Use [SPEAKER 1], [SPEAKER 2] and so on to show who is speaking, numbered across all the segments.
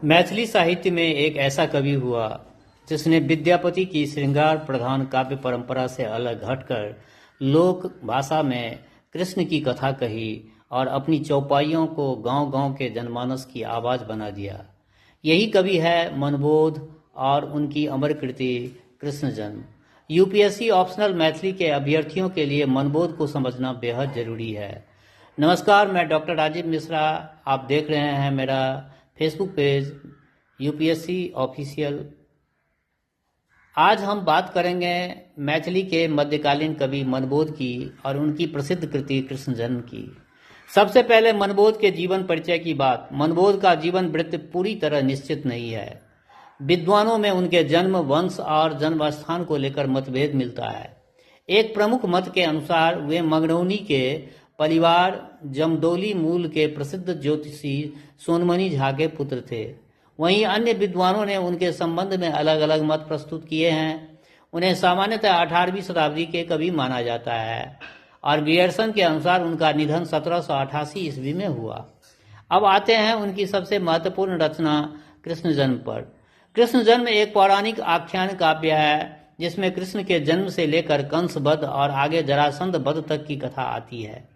[SPEAKER 1] मैथिली साहित्य में एक ऐसा कवि हुआ जिसने विद्यापति की श्रृंगार प्रधान काव्य परंपरा से अलग हटकर लोक भाषा में कृष्ण की कथा कही और अपनी चौपाइयों को गांव-गांव के जनमानस की आवाज बना दिया। यही कवि है मनबोध और उनकी अमर कृति कृष्ण जन्म। यूपीएससी ऑप्शनल मैथिली के अभ्यर्थियों के लिए मनबोध को समझना बेहद जरूरी है। नमस्कार, मैं डॉक्टर राजीव मिश्रा। आप देख रहे हैं मेरा फेसबुक पेज यूपीएससी ऑफिशियल। आज हम बात करेंगे मैथिली के मध्यकालीन कवि मनबोध की और उनकी प्रसिद्ध कृति कृष्ण जन्म की। सबसे पहले मनबोध के जीवन परिचय की बात। मनबोध का जीवन वृत्त पूरी तरह निश्चित नहीं है। विद्वानों में उनके जन्म, वंश और जन्म स्थान को लेकर मतभेद मिलता है। एक प्रमुख मत के अनुसार वे मंगरौनी के परिवार जमदौली मूल के प्रसिद्ध ज्योतिषी सोनमणि झा के पुत्र थे। वहीं अन्य विद्वानों ने उनके संबंध में अलग अलग मत प्रस्तुत किए हैं। उन्हें सामान्यतः 18वीं शताब्दी के कवि माना जाता है और ग्रियर्सन के अनुसार उनका निधन 1788 ईस्वी में हुआ। अब आते हैं उनकी सबसे महत्वपूर्ण रचना कृष्ण जन्म पर। कृष्ण जन्म एक पौराणिक आख्यान काव्य है जिसमें कृष्ण के जन्म से लेकर कंस वध और आगे जरासंध वध तक की कथा आती है।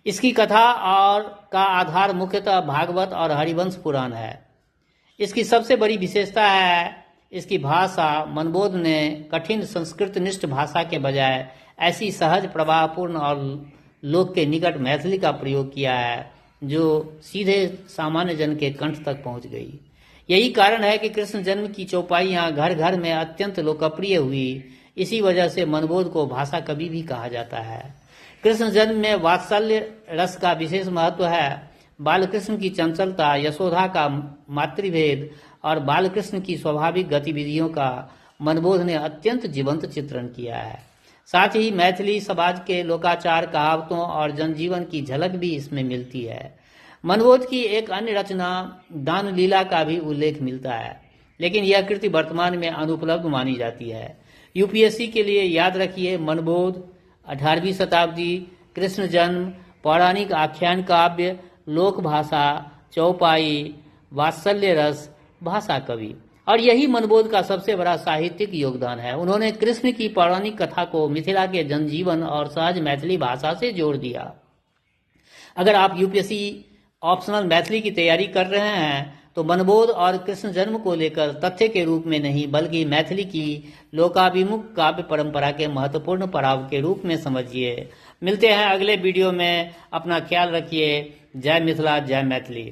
[SPEAKER 1] इसकी कथा और का आधार मुख्यतः भागवत और हरिवंश पुराण है। इसकी सबसे बड़ी विशेषता है इसकी भाषा। मनबोध ने कठिन संस्कृतनिष्ठ भाषा के बजाय ऐसी सहज, प्रवाहपूर्ण और लोक के निकट मैथिली का प्रयोग किया है जो सीधे सामान्य जन के कंठ तक पहुंच गई। यही कारण है कि कृष्ण जन्म की चौपाइयां घर घर में अत्यंत लोकप्रिय हुई। इसी वजह से मनबोध को भाषा कवि भी कहा जाता है। कृष्ण जन्म में वात्सल्य रस का विशेष महत्व है। बालकृष्ण की चंचलता, यशोदा का मातृभेद और बालकृष्ण की स्वाभाविक गतिविधियों का मनबोध ने अत्यंत जीवंत चित्रण किया है। साथ ही मैथिली समाज के लोकाचार, कहावतों और जनजीवन की झलक भी इसमें मिलती है। मनबोध की एक अन्य रचना दान लीला का भी उल्लेख मिलता है, लेकिन यह कृति वर्तमान में अनुपलब्ध मानी जाती है। यूपीएससी के लिए याद रखिए, मनबोध 18वीं शताब्दी, कृष्ण जन्म, पौराणिक आख्यान काव्य, लोक भाषा, चौपाई, वात्सल्य रस, भाषा कवि। और यही मनबोध का सबसे बड़ा साहित्यिक योगदान है। उन्होंने कृष्ण की पौराणिक कथा को मिथिला के जनजीवन और सहज मैथिली भाषा से जोड़ दिया। अगर आप यूपीएससी ऑप्शनल मैथिली की तैयारी कर रहे हैं तो मनबोध और कृष्ण जन्म को लेकर तथ्य के रूप में नहीं बल्कि मैथिली की लोकाभिमुख काव्य परंपरा के महत्वपूर्ण पड़ाव के रूप में समझिए। मिलते हैं अगले वीडियो में। अपना ख्याल रखिए। जय मिथिला, जय मैथिली।